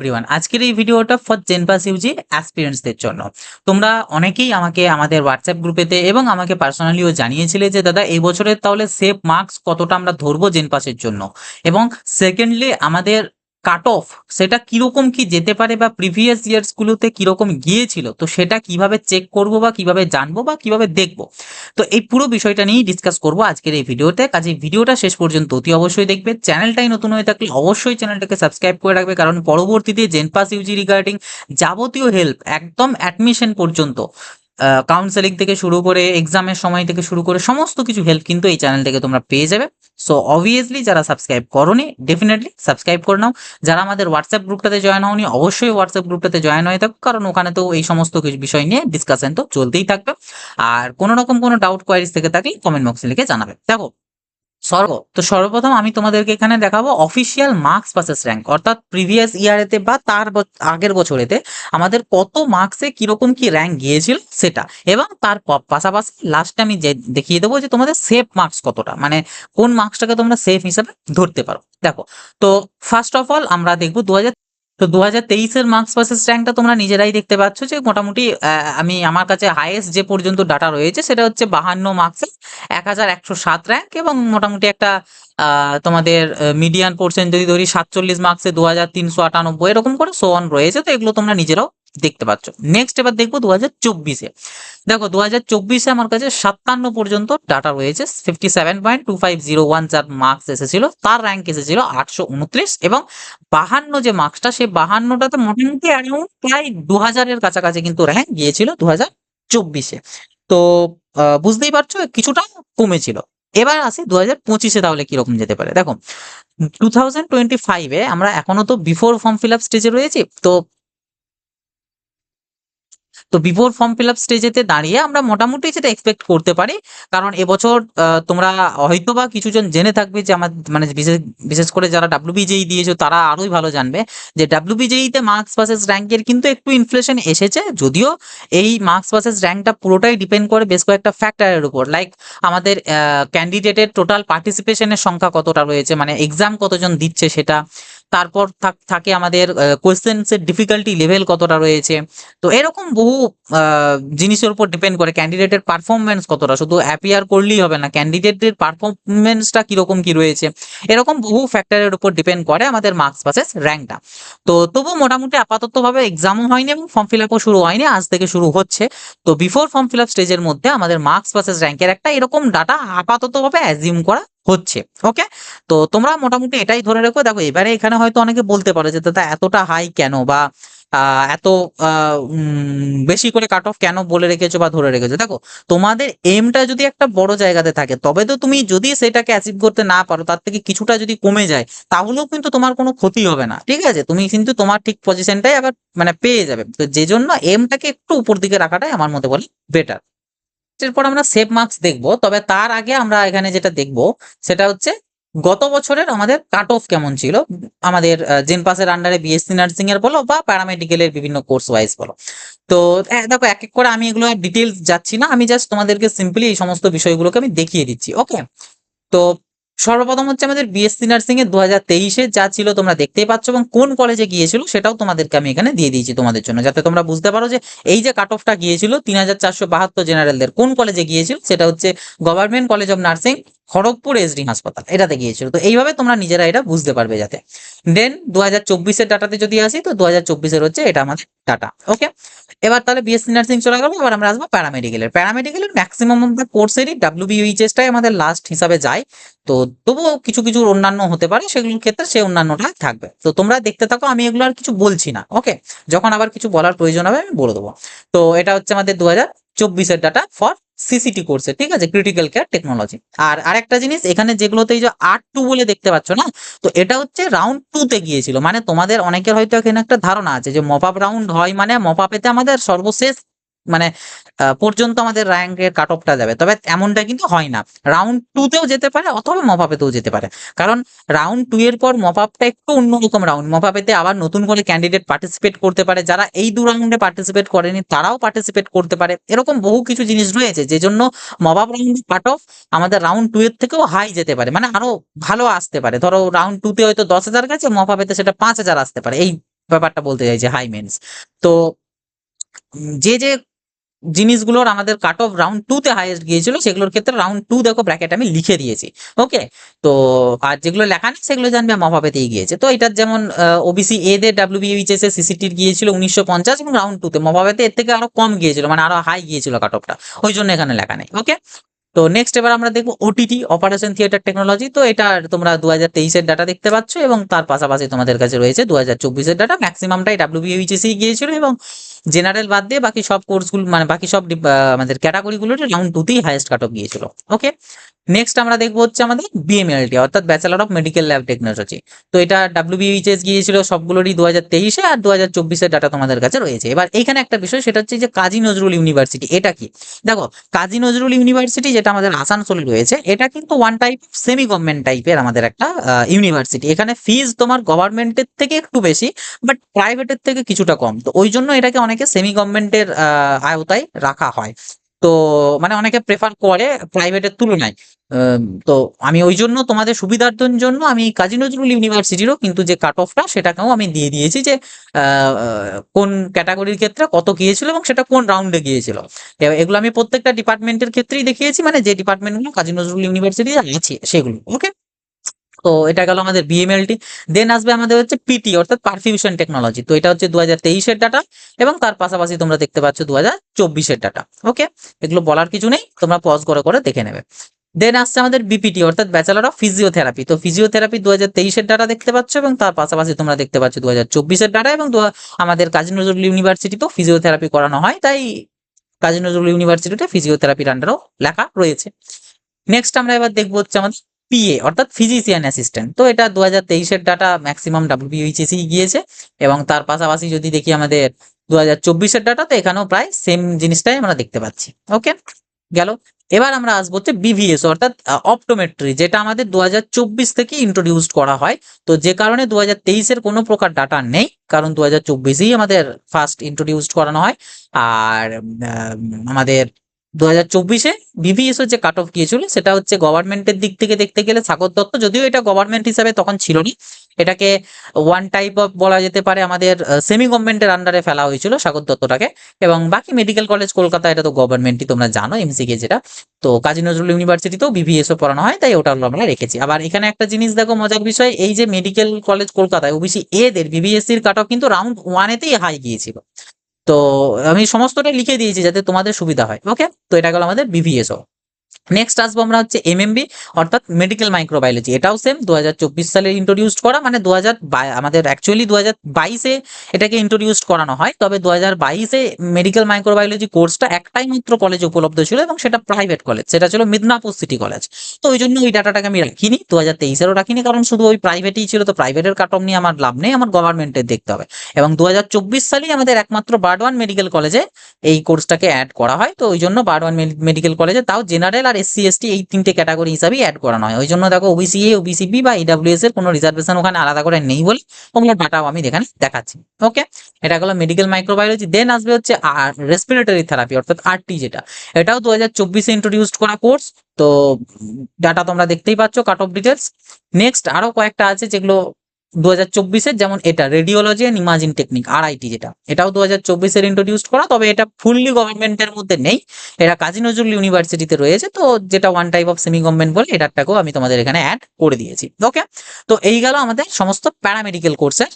Everyone, আজকের এই ভিডিওটা ফর জেনপাস ইউজি অ্যাসপিরেন্টসদের জন্য। তোমরা অনেকেই আমাকে আমাদের হোয়াটসঅ্যাপ গ্রুপেতে এবং আমাকে পার্সোনালিও জানিয়েছিলে যে দাদা এই বছরের তাহলে সেফ মার্কস কতটা আমরা ধরবো জেনপাসের জন্য, এবং সেকেন্ডলি আমাদের কাট অফ সেটা কিরকম কি যেতে পারে বা প্রিভিয়াস ইয়ার্স গুলোতে কিরকম গিয়েছিল, তো সেটা কিভাবে চেক করব বা কিভাবে জানবো বা কিভাবে দেখবো। তো এই পুরো বিষয়টা নিয়েই ডিসকাস করবো আজকের এই ভিডিওতে। কাজে ভিডিওটা শেষ পর্যন্ত অতি অবশ্যই দেখবে। চ্যানেলটাই নতুন হয়ে থাকলে অবশ্যই চ্যানেলটাকে সাবস্ক্রাইব করে রাখবে, কারণ পরবর্তীতে জেনপাস ইউজি রিগার্ডিং যাবতীয় হেল্প একদম অ্যাডমিশন পর্যন্ত, কাউন্সেলিং থেকে শুরু করে এক্সামের সময় থেকে শুরু করে সমস্ত কিছু হেল্প কিন্তু এই চ্যানেল থেকে তোমরা পেয়ে যাবে। সো অবভিয়াসলি যারা সাবস্ক্রাইব করোনি ডেফিনেটলি সাবস্ক্রাইব করে নাও। যারা আমাদের হোয়াটসঅ্যাপ গ্রুপটাতে জয়েন হওনি অবশ্যই হোয়াটসঅ্যাপ গ্রুপটাতে জয়েন হয়ে থাকো, কারণ ওখানে তো এই সমস্ত কিছু বিষয় নিয়ে ডিসকাশন তো চলতেই থাকবে। আর কোনো রকম কোনো ডাউট কোয়ারিজ থেকে থাকলে কমেন্ট বক্সে লিখে জানাবে। দেখো সর্বপ্রথম আমি তোমাদেরকে এখানে দেখাবো অফিসিয়াল মার্কস ভার্সেস র্যাঙ্ক, অর্থাৎ প্রিভিয়াস ইয়ারেতে বা তার আগের বছরেতে আমাদের কত মার্কসে কিরকম কি র্যাঙ্ক গিয়েছিল সেটা, এবং তার পাশাপাশি লাস্টে আমি দেখিয়ে দেবো যে তোমাদের সেফ মার্কস কতটা, মানে কোন মার্কসটাকে তোমরা সেফ হিসাবে ধরতে পারো। দেখো, তো ফার্স্ট অফ অল আমরা দেখবো 2023-এর মার্কস ভার্সেস র্যাঙ্কটা তোমরা নিজেরাই দেখতে পাচ্ছ যে মোটামুটি আমি আমার কাছে হাইয়েস্ট যে পর্যন্ত ডাটা রয়েছে সেটা হচ্ছে 52 মার্কসে 1107 র্যাঙ্ক, এবং মোটামুটি একটা তোমাদের মিডিয়ান পোর্শন যদি ধরি 47 মার্কসে 2398 এরকম করে সো অন রয়েছে। তো এগুলো তোমরা নিজেরাও দেখতে পাচ্ছ। নেক্সট এবার দেখবো 2024-এ। দেখো 2024-এ আমার কাছে 57 পর্যন্ত ডাটা রয়েছে, 57.2501 যার মার্কস এসেছিল, তার র্যাঙ্ক এসেছিল 829, এবং 52 যে মার্কসটা সেই 52টাতে মোটামুটি অ্যারাউন্ড প্রায় 2000-এর কাছাকাছি কিন্তু র্যাঙ্ক গিয়েছিল 2024-এ। তো বুঝতেই পারছো কিছুটা কমেছিল। এবার আসি 2025-এ তাহলে কিরকম যেতে পারে। দেখো 2025-এ আমরা এখনো তো বিফোর ফর্ম ফিল আপ স্টেজে রয়েছি। তো বিফোর ফর্ম ফিল আপ স্টেজেতে দাঁড়িয়ে আমরা মোটামুটি যেটা এক্সপেক্ট করতে পারি, কারণ এবছর তোমরা হয়তো বা কিছুজন জেনে থাকবে যে আমার মানে বিশেষ বিশেষ করে যারা ডাব্লিউবিজেই দিয়েছো তারা আরোই ভালো জানবে যে ডাব্লিউবিজেইতে মার্কস ভার্সেস র্যাঙ্কের কিন্তু একটু ইনফ্লেশন এসেছে, যদিও এই মার্কস ভার্সেস র্যাঙ্কটা পুরোটাই ডিপেন্ড করে বেশ কয়েকটা ফ্যাক্টরের উপর, লাইক আমাদের ক্যান্ডিডেটের টোটাল পার্টিসিপেশনের সংখ্যা কতটা রয়েছে, মানে এক্সাম কতজন দিচ্ছে সেটা, তারপর থাকে আমাদের কোয়েশ্চেন্সের ডিফিকাল্টি লেভেল কতটা রয়েছে। তো এরকম বহু জিনিসের উপর ডিপেন্ড করে ক্যান্ডিডেটের পারফরমেন্স কতটা, শুধু অ্যাপিয়ার করলেই হবে না, ক্যান্ডিডেটের পারফরমেন্সটা কিরকম কি রয়েছে, এরকম বহু ফ্যাক্টরের উপর ডিপেন্ড করে আমাদের মার্কস ভার্সেস র্যাঙ্কটা। তো তবু মোটামুটি আপাততভাবে এক্সামও হয়নি এবং ফর্ম ফিল আপও শুরু হয়নি, আজ থেকে শুরু হচ্ছে। তো বিফোর ফর্ম ফিল আপ স্টেজের মধ্যে আমাদের মার্কস ভার্সেস র্যাঙ্কের একটা এরকম ডাটা আপাততভাবে অ্যাজিউম করা হচ্ছে। ওকে, তো তোমরা মোটামুটি এটাই ধরে রেখো। দেখো এবারে এখানে হয়তো অনেকে বলতে পারো যে দাদা এতটা হাই কেন, বা এত বেশি করে কাট অফ কেন বলে রেখেছো বা ধরে রেখেছো। দেখো তোমাদের এমটা যদি একটা বড় জায়গাতে থাকে তবে তো তুমি যদি সেটাকে অ্যাচিভ করতে না পারো, তার থেকে কিছুটা যদি কমে যায় তাহলেও কিন্তু তোমার কোনো ক্ষতি হবে না, ঠিক আছে, তুমি কিন্তু তোমার ঠিক পজিশনটাই আবার মানে পেয়ে যাবে। তো যে জন্য এমটাকে একটু উপর দিকে রাখাটাই আমার মতে বলে বেটার। এরপর আমরা সেভ মার্কস দেখবো, তবে তার আগে আমরা এখানে যেটা দেখবো সেটা হচ্ছে গত বছরের আমাদের কাট অফ কেমন ছিল আমাদের জেনপাসের আন্ডারে বিএসসি নার্সিং এর বলো বা প্যারামেডিকেলের বিভিন্ন কোর্স ওয়াইজ বলো। তো দেখো এক এক করে আমি এগুলো ডিটেলস যাচ্ছি না, আমি জাস্ট তোমাদেরকে সিম্পলি এই সমস্ত বিষয়গুলোকে আমি দেখিয়ে দিচ্ছি। ওকে, তো সর্বপ্রথম হচ্ছে আমাদের বিএসসি নার্সিং এর 2023-এ যা ছিল তোমরা দেখতেই পাচ্ছ, এবং কোন কলেজে গিয়েছিল সেটাও তোমাদেরকে আমি এখানে দিয়ে দিয়েছি তোমাদের জন্য, যাতে তোমরা বুঝতে পারো যে এই যে কাট অফটা গিয়েছিল 3472 জেনারেলদের কোন কলেজে গিয়েছিল, সেটা হচ্ছে government college of nursing Kharagpur SD হাসপাতাল, এটাতে গিয়েছিল। তো এইভাবে তোমরা নিজেরা এটা বুঝতে পারবে যাতে। দেন 2024-এর ডাটাতে যদি আসি, তো 2024-এর হচ্ছে এটা আমাদের ডাটা। ওকে, এবার তাহলে বিএসসি নার্সিং চলে গেল, এবার আমরা আসবো প্যারামেডিকেলের ম্যাক্সিমাম কোর্সেরই ডাব্লিউবিএইচএসটাই আমাদের লাস্ট হিসাবে যায়। তো তবুও কিছু কিছু অন্যান্য হতে পারে, সেগুলোর ক্ষেত্রে সেই অন্যান্যটা থাকবে। তো তোমরা দেখতে থাকো, আমি এগুলো আর কিছু বলছি না। ওকে, যখন আবার কিছু বলার প্রয়োজন হবে আমি বলে দেবো। তো এটা হচ্ছে আমাদের 2024-এর ডাটা ফর সিসিটি কোর্সে, ঠিক আছে, ক্রিটিক্যাল কেয়ার টেকনোলজি। আর আরেকটা জিনিস এখানে যেগুলোতে এই যে R2 বলে দেখতে পাচ্ছ না, তো এটা হচ্ছে রাউন্ড 2-তে গিয়েছিল, মানে তোমাদের অনেকের হয়তো এখানে একটা ধারণা আছে যে মপ আপ রাউন্ড হয় মানে মপ আপেতে আমাদের সর্বশেষ মানে পর্যন্ত আমাদের র্যাঙ্কের কাট অফটা যাবে, তবে এমনটা কিন্তু হয় না। রাউন্ড 2-তেও যেতে পারে অথবা মপ আপেতেও যেতে পারে, কারণ রাউন্ড 2 এর পর মপ আপটা একটু অন্যরকম রাউন্ড। মপ আপেতে আবার নতুন করে ক্যান্ডিডেট পার্টিসিপেট করতে পারে, যারা এই 2 রাউন্ডে পার্টিসিপেট করেনি তারাও পার্টিসিপেট করতে পারে, এরকম বহু কিছু জিনিস রয়েছে, যে জন্য mop up round cut off আমাদের রাউন্ড 2 এর থেকেও হাই যেতে পারে, মানে আরো ভালো আসতে পারে। ধরো রাউন্ড 2-তে হয়তো 10,000 গেছে, মপ আপেতে সেটা 5,000 আসতে পারে, এই ব্যাপারটা বলতে চাইছে হাই মেন্স। তো যে যে জিনিসগুলোর আমাদের কাট অফ রাউন্ড টু তে হাইয়েস্ট গিয়েছিল সেগুলোর ক্ষেত্রে রাউন্ড টু দেখো ব্র্যাকেট আমি লিখে দিয়েছি। ওকে, তো আর যেগুলো লেখা নেই সেগুলো জানবে মহাভাবেতেই গিয়েছে। তো এটার যেমন ওবিসি এ দের ডাব্লিউবিএইচএস এ সিসিটির গিয়েছিল 1950 এবং রাউন্ড টু তে মহাভাবেতে এর থেকে আরো কম গিয়েছিল, মানে আরো হাই গিয়েছিল কাট অফটা, ওই জন্য এখানে লেখা নেই। ওকে, তো নেক্সট এবার আমরা দেখবো ওটিটি, অপারেশন থিয়েটার টেকনোলজি। তো এটা তোমরা 2023-এর ডাটা দেখতে পাচ্ছ এবং তার পাশাপাশি তোমাদের কাছে রয়েছে 2024-এর ডাটা। ম্যাক্সিমামটাই ডাব্লিউবিএইচএস গিয়েছিল এবং জেনারেল বাদ দিয়ে বাকি সব কোর্সগুলো মানে বাকি সব আমাদের ক্যাটাগরিগুলোর রাউন্ড টুতেই হাইয়েস্ট কাট অফ গিয়েছিল। ওকে, নেক্সট আমরা দেখবো হচ্ছে আমাদের বিএমএলটি অর্থাৎ bachelor of medical lab technology. তো এটা ডাব্লিউবিএইচএস গিয়েছিল সবগুলোরই 2023-এ, আর 2024-এর ডাটা তোমাদের কাছে রয়েছে। এবার এখানে একটা বিষয়, সেটা হচ্ছে যে কাজী নজরুল ইউনিভার্সিটি এটা কি। দেখো, কাজী নজরুল ইউনিভার্সিটি যেটা আমাদের আসানসোলে রয়েছে, এটা কিন্তু ওয়ান টাইপ সেমি গভর্নমেন্ট টাইপের আমাদের একটা ইউনিভার্সিটি। এখানে ফিজ তোমার গভর্নমেন্টের থেকে একটু বেশি, বাট প্রাইভেটের থেকে কিছুটা কম। তো ওই জন্য এটাকে অনেকে সেমি গভর্নমেন্টের আওতায় রাখা হয়। তো মানে অনেকে প্রেফার করে প্রাইভেটের তুলনায়। তো আমি ওই জন্য তোমাদের সুবিধার্থের জন্য আমি কাজী নজরুল ইউনিভার্সিটিরও কিন্তু যে কাট অফটা সেটাকেও আমি দিয়ে দিয়েছি যে কোন ক্যাটাগরির ক্ষেত্রে কত গিয়েছিল এবং সেটা কোন রাউন্ডে গিয়েছিল। এগুলো আমি প্রত্যেকটা ডিপার্টমেন্টের ক্ষেত্রেই দেখিয়েছি, মানে যে ডিপার্টমেন্টগুলো কাজী নজরুল ইউনিভার্সিটি আছে সেগুলো। ওকে, তো এটা গেল আমাদের বিএমএলটি। দেন আসবে আমাদের হচ্ছে পিটি অর্থাৎ পারফিউশন টেকনোলজি। তো এটা হচ্ছে 2023-এর ডাটা এবং তার পাশাপাশি তোমরা দেখতে পাচ্ছ 2024-এর ডাটা। ওকে, এগুলো বলার কিছু নেই, তোমরা পজ করে করে দেখে নেবে। দেন আসছে আমাদের বিপিটি অর্থাৎ ব্যাচেলর অফ ফিজিওথেরাপি। তো ফিজিওথেরাপি 2023-এর ডাটা দেখতে পাচ্ছ এবং তার পাশাপাশি তোমরা দেখতে পাচ্ছ 2024-এর ডাটা। এবং আমাদের কাজী নজরুল ইউনিভার্সিটিতেও ফিজিওথেরাপি করানো হয়, তাই কাজী নজরুল ইউনিভার্সিটিতে ফিজিওথেরাপির আন্ডারও লেখা রয়েছে। নেক্সট আমরা এবার দেখবো হচ্ছে আমাদের পিএ অর্থাৎ ফিজিশিয়ান অ্যাসিস্ট্যান্ট। তো এটা 2023-এর ডাটা ম্যাক্সিমাম ডাব্লিউবিএইচএসই গিয়েছে এবং তার পাশাপাশি যদি দেখি আমাদের 2024-এর ডাটা, তো এখানেও প্রায় সেম জিনিসটাই আমরা দেখতে পাচ্ছি। ওকে, গেল। এবার আমরা আসবো হচ্ছে বিভিএস অর্থাৎ অপটোমেট্রি, যেটা আমাদের 2024 থেকে ইন্ট্রোডিউসড করা হয়। তো যে কারণে 2023-এর কোনো প্রকার ডাটা নেই, কারণ 2024-এই আমাদের ফার্স্ট ইন্ট্রোডিউসড করানো হয়। আর আমাদের 2024-এ বিভিএস এর যে কাট অফ গিয়েছিল সেটা হচ্ছে গভর্নমেন্টের দিক থেকে দেখতে গেলে সাগর দত্ত, যদিও এটা গভর্নমেন্ট হিসাবে তখন ছিল না, এটাকে ওয়ান টাইপ অফ বলা যেতে পারে, আমাদের সেমি গভর্নমেন্টের আন্ডারে ফেলা হয়েছিল সাগর দত্তটাকে। এবং বাকি মেডিকেল কলেজ কলকাতা এটা তো গভর্নমেন্টই, তোমরা জানো এমসিকে যেটা। তো কাজী নজরুল ইউনিভার্সিটিতেও বিভিএসও পড়ানো হয়, তাই ওটা আমরা রেখেছি। আবার এখানে একটা জিনিস দেখো মজার বিষয়, এই যে মেডিকেল কলেজ কলকাতায় ওবিসি এদের বিবিএসসির কাট অফ কিন্তু রাউন্ড ওয়ানেতেই হাই গিয়েছিল। তো আমি সমস্তটাই লিখে দিয়েছি যাতে তোমাদের সুবিধা হয়। ওকে, তো এটা গেল আমাদের বিভিএসও। নেক্সট আসবো আমরা হচ্ছে এমএমবি অর্থাৎ মেডিকেল মাইক্রোবায়োলজি। এটাও সেম 2024 সালে ইন্ট্রোডিউসড করা, মানে আমাদের অ্যাকচুয়ালি 2022-এ এটাকে ইন্ট্রোডিউসড করানো হয়, তবে 2022-এ মেডিকেল মাইক্রোবায়োলজি কোর্সটা একটাই মাত্র কলেজে উপলব্ধ ছিল এবং সেটা প্রাইভেট কলেজ, সেটা ছিল মিদনাপুর সিটি কলেজ। তো ওই জন্য ওই ডাটাটাকে আমি রাখিনি, 2023-এরও রাখিনি, কারণ শুধু ওই প্রাইভেটই ছিল। তো প্রাইভেটের কাট অফ নিয়ে আমার লাভ নেই, আমার গভর্নমেন্টের দেখতে হবে। এবং 2024 সালেই আমাদের একমাত্র বার্ডওয়ান মেডিকেল কলেজে এই কোর্সটাকে অ্যাড করা হয়। তো ওই জন্য বার্ডওয়ান মেডিকেল কলেজে তাও জেনারেল আর এসসি এসটি এই তিনটে ক্যাটাগরি হিসাবেই অ্যাড করানো হয়। ওই জন্য দেখো ওবিসি এ, ওবিসি বি বা ইডাব্লিউএস এর কোনো রিজার্ভেশন ওখানে আলাদা করে নেই বলে ওগুলো ডাটাও আমি এখানে দেখাচ্ছি। ওকে, এটা হলো মেডিকেল মাইক্রোবায়োলজি। দেন আসবে হচ্ছে রেসপিরেটরি থেরাপি অর্থাৎ আরটি, যেটা এটাও 2024-এ ইন্ট্রোডিউসড করা কোর্স। তো ডাটা তোমরা দেখতেই পাচ্ছ, কাট অফ ডিটেলস। নেক্সট আরো কয়েকটা আছে যেগুলো 2024-এর, যেমন এটা রেডিওলজি এন্ড ইমাজিং টেকনিক আরআইটি, যেটা এটাও 2024-এর ইন্ট্রোডিউসড করা, তবে এটা ফুললি গভর্নমেন্টের মধ্যে নেই, এটা কাজী নজরুল ইউনিভার্সিটিতে রয়েছে। তো যেটা one type of semi government বলে এটাকেও আমি তোমাদের এখানে অ্যাড করে দিয়েছি। ওকে, তো এই গেল আমাদের সমস্ত প্যারামেডিক্যাল কোর্সের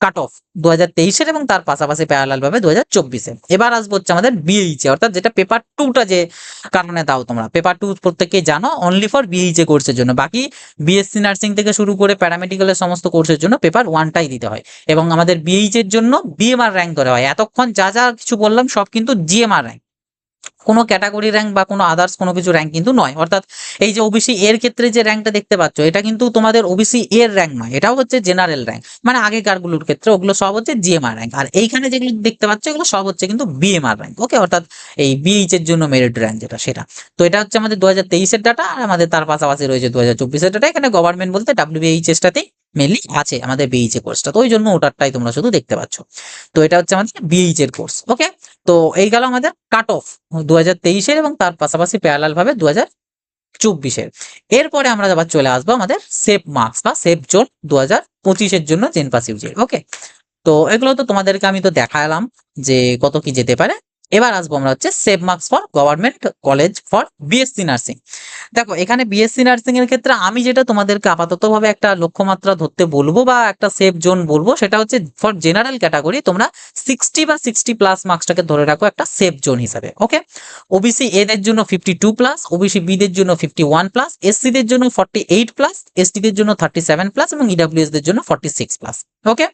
কাট অফ 2023-এর এবং তার পাশাপাশি প্যারালাল ভাবে 2024-এ। এবার আসবো হচ্ছে আমাদের বিএইচএ অর্থাৎ যেটা পেপার টুটা যে কারণে দাও তোমরা, পেপার টু প্রত্যেককেই জানো অনলি ফর বিএইচএ কোর্সের জন্য। বাকি বিএসসি নার্সিং থেকে শুরু করে প্যারামেডিক্যালের সমস্ত কোর্সের জন্য পেপার ওয়ানটাই দিতে হয়। এবং আমাদের বিএইচএর জন্য বিএমআর র্যাঙ্ক ধরা হয়। এতক্ষণ যা যা কিছু বললাম সব কিন্তু জিএমআর র্যাঙ্ক, কোনো ক্যাটাগরি র্যাঙ্ক বা কোনো আদার্স কোনো কিছু র্যাঙ্ক কিন্তু নয়। অর্থাৎ এই যে ওবিসি এর ক্ষেত্রে যে র্যাঙ্কটা দেখতে পাচ্ছ, এটা কিন্তু তোমাদের ওবিসি এর র্যাঙ্ক নয়, এটাও হচ্ছে জেনারেল র্যাঙ্ক, মানে আগেকার গুলোর ক্ষেত্রে ওগুলো সব হচ্ছে জিএমআর র্যাঙ্ক। আর এইখানে যেগুলো দেখতে পাচ্ছ এগুলো সব হচ্ছে কিন্তু বিএমআর র্যাঙ্ক। ওকে, অর্থাৎ এই বিএইচ এর জন্য মেরিট র্যাঙ্ক যেটা সেটা। তো এটা হচ্ছে আমাদের 2023-এর ডাটা, আর আমাদের তার পাশাপাশি রয়েছে 2024-এর ডাটা। এখানে গভর্নমেন্ট বলতে ডাব্লিউবিএইচএস টাতেই মেনলি আছে আমাদের বিএইচএ কোর্সটা, তো ওই জন্য ওটারটাই তোমরা শুধু দেখতে পাচ্ছ। তো এটা হচ্ছে আমাদের বিএইচ এর কোর্স। ওকে, তো এই গেল আমাদের কাট অফ 2023-এর এবং তার পাশাপাশি প্যারালাল ভাবে 2024-এর। এরপরে আমরা আবার চলে আসবো আমাদের সেফ মার্কস বা সেফ জোন 2025-এর জন্য জেনপাস ইউজির। ওকে, তো এগুলো তো তোমাদেরকে আমি তো দেখালাম যে কত কি যেতে পারে। এবার আসবো আমরা হচ্ছে save marks for government college for BSc nursing. দেখো এখানে বিএসসি নার্সিং এর ক্ষেত্রে আমি যেটা তোমাদেরকে আপাতত ভাবে একটা লক্ষ্যমাত্রা ধরতে বলবো বা একটা সেফ জোন বলবো, সেটা হচ্ছে ফর জেনারেল ক্যাটাগরি তোমরা 60 বা 60+ মার্কসটাকে ধরে রাখো একটা সেফ জোন হিসাবে। ওকে, ওবিসি এদের জন্য 52+, ওবিসি বি দের জন্য 51+, এসসি দের জন্য 48+, এসটি দের জন্য 37+, এবং ইডব্লিউএস দের জন্য 46+। ওকে,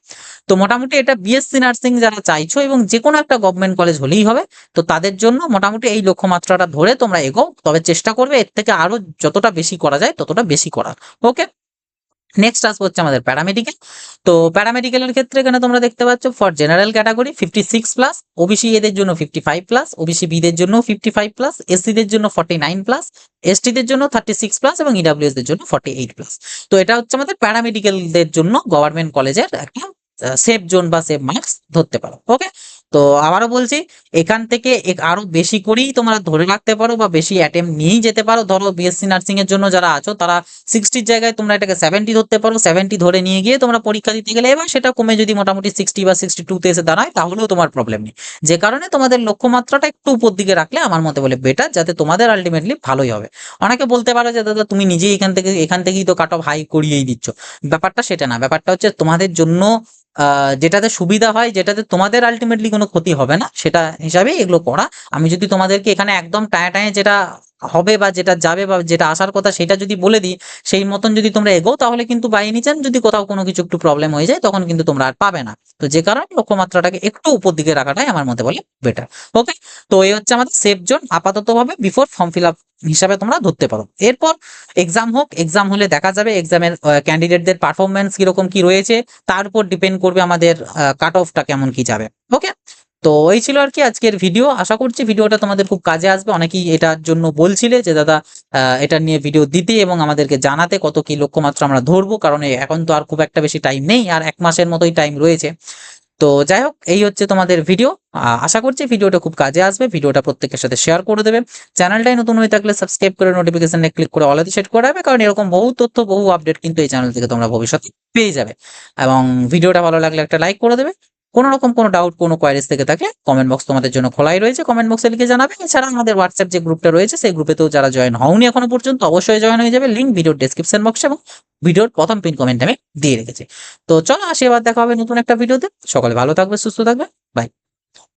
তো মোটামুটি এটা বিএসসি নার্সিং যারা চাইছো এবং যে কোনো একটা গভর্নমেন্ট কলেজ হলেই হবে, তো তাদের জন্য মোটামুটি এই লক্ষ্যমাত্রাটা ধরে তোমরা এগো, তবে চেষ্টা করবে এর থেকে আরো যতটা বেশি করা যায় ততটা বেশি করার। ওকে, নেক্সট আসবো হচ্ছে আমাদের প্যারামেডিক্যাল। তো প্যারামেডিক্যালের ক্ষেত্রে এখানে তোমরা দেখতে পাচ্ছ ফর জেনারেল ক্যাটাগরি 56+, ওবিসি এদের জন্য 55+, ওবিসি বি দের জন্য 55+, এসসি দের জন্য 49+, এসটি দের জন্য 36+, এবং ইডব্লিউএস দের জন্য 48+। তো এটা হচ্ছে আমাদের প্যারামেডিক্যালদের জন্য গভর্নমেন্ট কলেজের একটা সেফ জোন বা সেফ মার্কস ধরতে পারো। ওকে, তো আবারও বলছি এখান থেকে আরো বেশি করেই তোমরা ধরে রাখতে পারো বা বেশি অ্যাটেম্প নিয়েই যেতে পারো। ধরো বিএসসি নার্সিং এর জন্য যারা আছো তারা 60 জায়গায় তোমরা এটাকে 70 ধরতে পারো, 70 ধরে নিয়ে গিয়ে তোমরা পরীক্ষা দিতে গেলে এবার সেটা কমে যদি মোটামুটি 60 বা 62 তে এসে দাঁড়ায় তাহলেও তোমার প্রবলেম নেই। যে কারণে তোমাদের লক্ষ্যমাত্রাটা একটু উপর দিকে রাখলে আমার মতে বলে বেটার, যাতে তোমাদের আলটিমেটলি ভালোই হবে। অনেকে বলতে পারো যে দাদা তুমি নিজেই এখান থেকেই তো কাট অফ হাই করিয়েই দিচ্ছ। ব্যাপারটা সেটা না, ব্যাপারটা হচ্ছে তোমাদের জন্য যেটাতে সুবিধা হয়, যেটাতে তোমাদের আলটিমেটলি কোনো ক্ষতি হবে না, সেটা হিসাবেই এগুলো করা। আমি যদি তোমাদেরকে এখানে একদম টায়ে টায়ে যেটা হবে বা যেটা যাবে বা যেটা আসার কথা সেটা যদি বলে দিই, সেই মতন যদি তোমরা এগো, তাহলে কিন্তু বাই এনি চান্স যদি কোথাও কোনো কিছু একটু প্রবলেম হয়ে যায় তখন কিন্তু তোমরা আর পাবে না। তো যে কারণে লক্ষ্যমাত্রাটাকে একটু উপর দিকে রাখাটাই আমার মতে বলে বেটার। ওকে, তো এই হচ্ছে আমাদের সেফ জোন আপাতত ভাবে বিফোর ফর্ম ফিল আপ হিসাবে তোমরা ধরতে পারো। এরপর এক্সাম হোক, এক্সাম হলে দেখা যাবে এক্সামের ক্যান্ডিডেটদের পারফরমেন্স কিরকম কি রয়েছে, তার উপর ডিপেন্ড করবে আমাদের কাট অফটা কেমন কি যাবে। ওকে, তো এই ছিল আর কি আজকের ভিডিও। আশা করছি ভিডিওটা তোমাদের খুব কাজে আসবে। অনেকেই এটার জন্য বলছিলে যে দাদা এটা নিয়ে ভিডিও দিতে এবং আমাদেরকে জানাতে কত কি লক্ষ্যমাত্রা আমরা ধরবো, কারণ এখন তো আর খুব একটা বেশি টাইম নেই, আর 1 মাসের মতোই টাইম রয়েছে। তো যাই হোক, এই হচ্ছে তোমাদের ভিডিও। আশা করছি ভিডিওটা খুব কাজে আসবে। ভিডিওটা প্রত্যেকের সাথে শেয়ার করে দেবে। চ্যানেলটাই নতুন হয়ে থাকলে সাবস্ক্রাইব করে নোটিফিকেশনে ক্লিক করে অল সেট করে রাখবে, কারণ এরকম বহু তথ্য বহু আপডেট কিন্তু এই চ্যানেল থেকে তোমরা ভবিষ্যতে পেয়ে যাবে। এবং ভিডিওটা ভালো লাগলে একটা লাইক করে দেবে। কোনো রকম কোনো ডাউট কোনো কোয়ারিজ থেকে থাকলে কমেন্ট বক্স তোমাদের জন্য খোলাই রয়েছে, কমেন্ট বক্সে লিখে জানাবে। এছাড়া আমাদের হোয়াটসঅ্যাপ যে গ্রুপটা রয়েছে সেই গ্রুপেতেও যারা জয়েন হওনি এখনো পর্যন্ত অবশ্যই জয়েন হয়ে যাবে। লিঙ্ক ভিডিওর ডেসক্রিপশন বক্সে এবং ভিডিওর প্রথম পিন কমেন্ট আমি দিয়ে রেখেছি। তো চলো আসি, এবার দেখা হবে নতুন একটা ভিডিওতে। সকালে ভালো থাকবে, সুস্থ থাকবে।